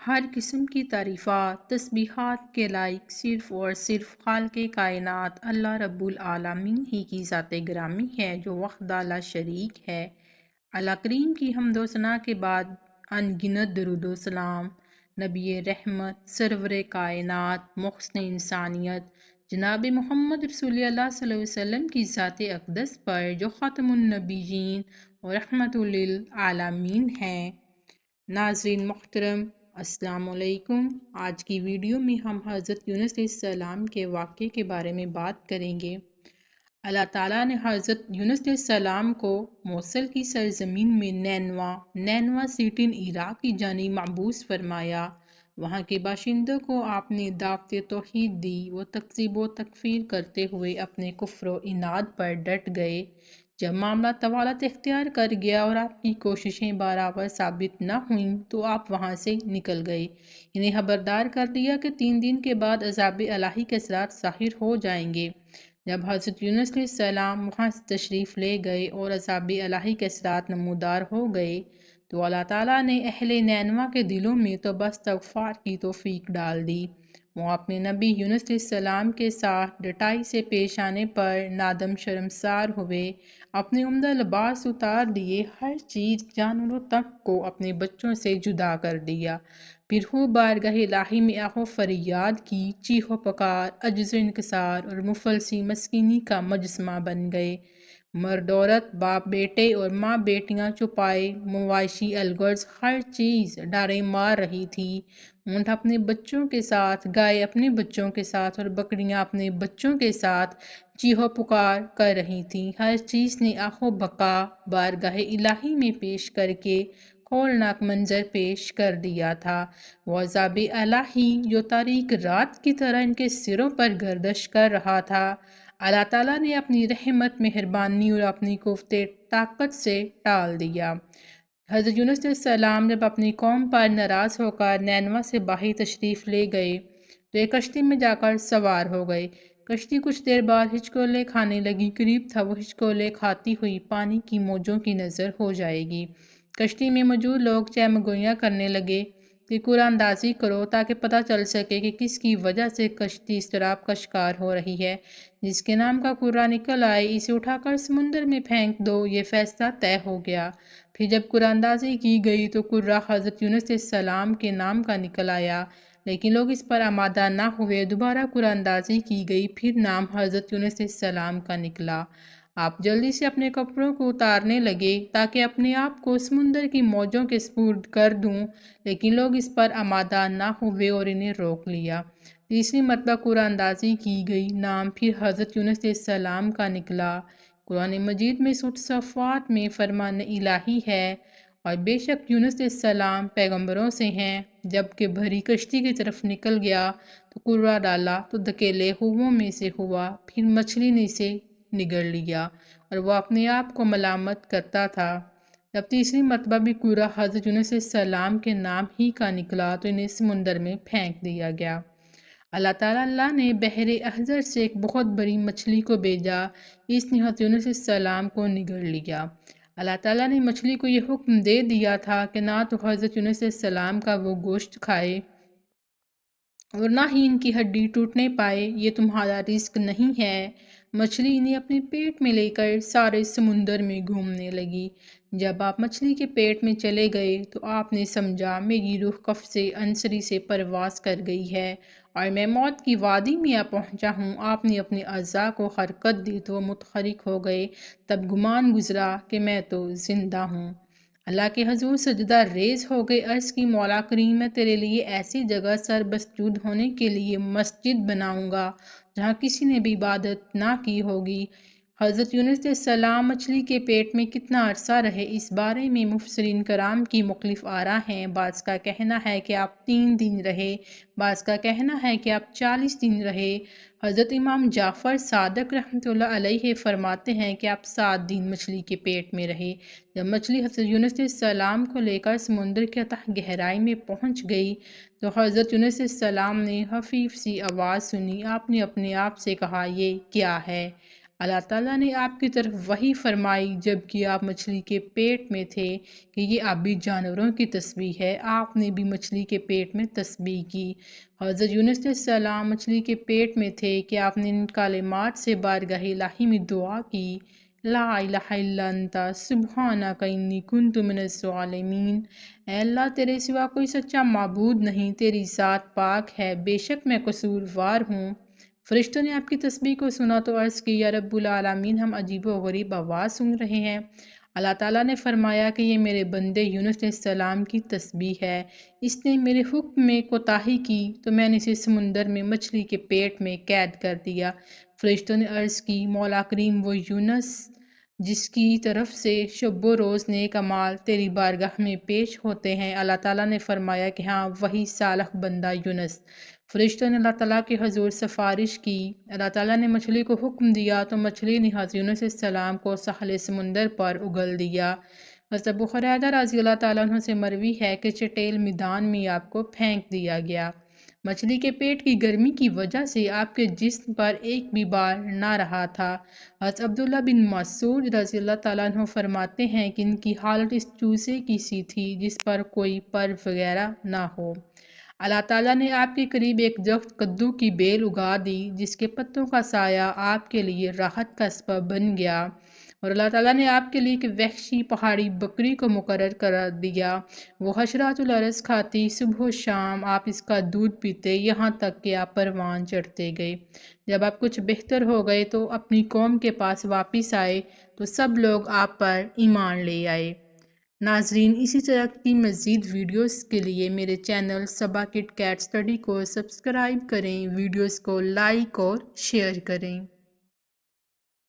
ہر قسم کی تعریفات تسبیحات کے لائق صرف اور صرف خالق کائنات اللہ رب العالمین ہی کی ذات گرامی ہے جو وحدہ لا شریک ہے۔ اللہ کریم کی حمد و ثنا کے بعد ان گنت درود و سلام نبی رحمت سرور کائنات محسن انسانیت جناب محمد رسول اللہ صلی اللہ علیہ وسلم کی ذات اقدس پر جو خاتم النبیین و رحمت للعالمین ہیں۔ ناظرین محترم، السلام علیکم۔ آج کی ویڈیو میں ہم حضرت یونس علیہ السلام کے واقعے کے بارے میں بات کریں گے۔ اللہ تعالیٰ نے حضرت یونس علیہ السلام کو موصل کی سرزمین میں نینوا سٹی عراق کی جانب مبعوث فرمایا۔ وہاں کے باشندوں کو آپ نے دعوت توحید دی۔ وہ تکذیب و تکفیر کرتے ہوئے اپنے کفر و عناد پر ڈٹ گئے۔ جب معاملہ طوالت اختیار کر گیا اور آپ کی کوششیں برابر ثابت نہ ہوئیں تو آپ وہاں سے نکل گئے۔ انہیں خبردار کر دیا کہ 3 دن کے بعد عذاب الہی کے اثرات ظاہر ہو جائیں گے۔ جب حضرت یونس علیہ السلام وہاں سے تشریف لے گئے اور عذاب الہی کے اثرات نمودار ہو گئے تو اللہ تعالیٰ نے اہل نینوا کے دلوں میں توبہ استغفار کی توفیق ڈال دی۔ وہ اپنے نبی یونس علیہ السلام کے ساتھ ڈٹائی سے پیش آنے پر نادم شرمسار ہوئے، اپنے عمدہ لباس اتار دیے، ہر چیز جانوروں تک کو اپنے بچوں سے جدا کر دیا، پھر وہ بارگاہ الہی میں آہ و فریاد کی، چیخ و پکار، عجز و انکسار اور مفلسی مسکینی کا مجسمہ بن گئے۔ مرد عورت، باپ بیٹے اور ماں بیٹیاں، چوپائے مواشی الغرض ہر چیز ڈاریں مار رہی تھی۔ اونٹ اپنے بچوں کے ساتھ، گائے اپنے بچوں کے ساتھ اور بکریاں اپنے بچوں کے ساتھ چیخ و پکار کر رہی تھیں۔ ہر چیز نے آہ و بکا بارگاہ الہی میں پیش کر کے ہولناک منظر پیش کر دیا تھا۔ وہ عذاب الہی جو تاریک رات کی طرح ان کے سروں پر گردش کر رہا تھا، اللہ تعالیٰ نے اپنی رحمت، مہربانی اور اپنی قوت طاقت سے ٹال دیا۔ حضرت یونس علیہ السلام جب اپنی قوم پر ناراض ہو کر نینوا سے باہر تشریف لے گئے تو ایک کشتی میں جا کر سوار ہو گئے۔ کشتی کچھ دیر بعد ہچکولے کھانے لگی۔ قریب تھا وہ ہچکولے کھاتی ہوئی پانی کی موجوں کی نظر ہو جائے گی۔ کشتی میں موجود لوگ چہمگوئیاں کرنے لگے کہ قرآن اندازی کرو تاکہ پتہ چل سکے کہ کس کی وجہ سے کشتی اضطراب کا شکار ہو رہی ہے۔ جس کے نام کا قرآن نکل آئے اسے اٹھا کر سمندر میں پھینک دو، یہ فیصلہ طے ہو گیا۔ پھر جب قرآن اندازی کی گئی تو قرہ حضرت یونس علیہ السلام کے نام کا نکل آیا، لیکن لوگ اس پر آمادہ نہ ہوئے۔ دوبارہ قرآن اندازی کی گئی، پھر نام حضرت یونس علیہ السلام کا نکلا۔ آپ جلدی سے اپنے کپڑوں کو اتارنے لگے تاکہ اپنے آپ کو سمندر کی موجوں کے سپرد کر دوں، لیکن لوگ اس پر آمادہ نہ ہوئے اور انہیں روک لیا۔ تیسری مرتبہ قرآن اندازی کی گئی، نام پھر حضرت یونس علیہ السلام کا نکلا۔ قرآن مجید میں سورۃ صافات میں فرمان الہی ہے، اور بے شک یونس علیہ السلام پیغمبروں سے ہیں۔ جب کہ بھری کشتی کی طرف نکل گیا تو قرہ ڈالا تو دھکیلے ہووں میں سے ہوا، پھر مچھلی نے اسے نگل لیا اور وہ اپنے آپ کو ملامت کرتا تھا۔ جب تیسری مرتبہ بھی قرہ حضرت یونس علیہ السلام کے نام ہی کا نکلا تو انہیں سمندر میں پھینک دیا گیا۔ اللہ نے بحر احزر سے ایک بہت بڑی مچھلی کو بھیجا، اس نے حضرت یونس علیہ السلام کو نگل لیا۔ اللہ تعالیٰ نے مچھلی کو یہ حکم دے دیا تھا کہ نہ تو حضرت یونس علیہ السلام کا وہ گوشت کھائے اور نہ ہی ان کی ہڈی ٹوٹنے پائے، یہ تمہارا رزق نہیں ہے۔ مچھلی انہیں اپنے پیٹ میں لے کر سارے سمندر میں گھومنے لگی۔ جب آپ مچھلی کے پیٹ میں چلے گئے تو آپ نے سمجھا میری روح کف سے عنصری سے پرواز کر گئی ہے اور میں موت کی وادی میں آ پہنچا ہوں۔ آپ نے اپنے اعضاء کو حرکت دی تو وہ متحرک ہو گئے، تب گمان گزرا کہ میں تو زندہ ہوں۔ اللہ کے حضور سجدہ ریز ہو گئے، عرض کی مولا کریم میں تیرے لیے ایسی جگہ سر بسجود ہونے کے لیے مسجد بناؤں گا جہاں کسی نے بھی عبادت نہ کی ہوگی۔ حضرت یونس علیہ السلام مچھلی کے پیٹ میں کتنا عرصہ رہے، اس بارے میں مفسرین کرام کی مختلف آراء ہیں۔ بعض کا کہنا ہے کہ آپ 3 دن رہے، بعض کا کہنا ہے کہ آپ 40 دن رہے۔ حضرت امام جعفر صادق رحمۃ اللہ علیہ فرماتے ہیں کہ آپ 7 دن مچھلی کے پیٹ میں رہے۔ جب مچھلی حضرت یونس علیہ السلام کو لے کر سمندر کے تہ گہرائی میں پہنچ گئی تو حضرت یونس علیہ السلام نے خفیف سی آواز سنی۔ آپ نے اپنے آپ سے کہا یہ کیا ہے؟ اللہ تعالیٰ نے آپ کی طرف وحی فرمائی جب کہ آپ مچھلی کے پیٹ میں تھے کہ یہ آبی جانوروں کی تسبیح ہے۔ آپ نے بھی مچھلی کے پیٹ میں تسبیح کی۔ حضرت یونس علیہ السلام مچھلی کے پیٹ میں تھے کہ آپ نے ان کلمات سے بارگاہ الہی میں دعا کی، لا الہ الا انت سبحانک انی کنت من الظالمین۔ اے اللہ، تیرے سوا کوئی سچا معبود نہیں، تیری ذات پاک ہے، بے شک میں قصوروار ہوں۔ فرشتوں نے آپ کی تسبیح کو سنا تو عرض کی، یا رب العالمین، ہم عجیب و غریب آواز سن رہے ہیں۔ اللہ تعالیٰ نے فرمایا کہ یہ میرے بندے یونس علیہ السلام کی تسبیح ہے۔ اس نے میرے حکم میں کوتاہی کی تو میں نے اسے سمندر میں مچھلی کے پیٹ میں قید کر دیا۔ فرشتوں نے عرض کی، مولا کریم وہ یونس جس کی طرف سے شب و روز نیک اعمال تیری بارگاہ میں پیش ہوتے ہیں۔ اللہ تعالیٰ نے فرمایا کہ ہاں، وہی صالح بندہ یونس۔ فرشتوں نے اللہ تعالیٰ کے حضور سفارش کی۔ اللہ تعالیٰ نے مچھلی کو حکم دیا تو مچھلی نے حضرت یونس علیہ السلام کو ساحل سمندر پر اگل دیا۔ حضرت ابو ہریرہ رضی اللہ تعالیٰ عنہ سے مروی ہے کہ چٹیل میدان میں آپ کو پھینک دیا گیا۔ مچھلی کے پیٹ کی گرمی کی وجہ سے آپ کے جسم پر ایک بھی بال نہ رہا تھا۔ حضرت عبداللہ بن مسعود رضی اللہ تعالیٰ عنہ فرماتے ہیں کہ ان کی حالت اس چوزے کی سی تھی جس پر کوئی پر وغیرہ نہ ہو۔ اللہ تعالیٰ نے آپ کے قریب ایک درخت کدو کی بیل اگا دی جس کے پتوں کا سایہ آپ کے لیے راحت کا سبب بن گیا، اور اللہ تعالیٰ نے آپ کے لیے ایک وحشی پہاڑی بکری کو مقرر کرا دیا۔ وہ حشرات الارض کھاتی، صبح و شام آپ اس کا دودھ پیتے، یہاں تک کہ آپ پروان چڑھتے گئے۔ جب آپ کچھ بہتر ہو گئے تو اپنی قوم کے پاس واپس آئے تو سب لوگ آپ پر ایمان لے آئے۔ ناظرین، اسی طرح کی مزید ویڈیوز کے لیے میرے چینل صبا کڈ کیٹ اسٹڈی کو سبسکرائب کریں، ویڈیوز کو لائک اور شیئر کریں۔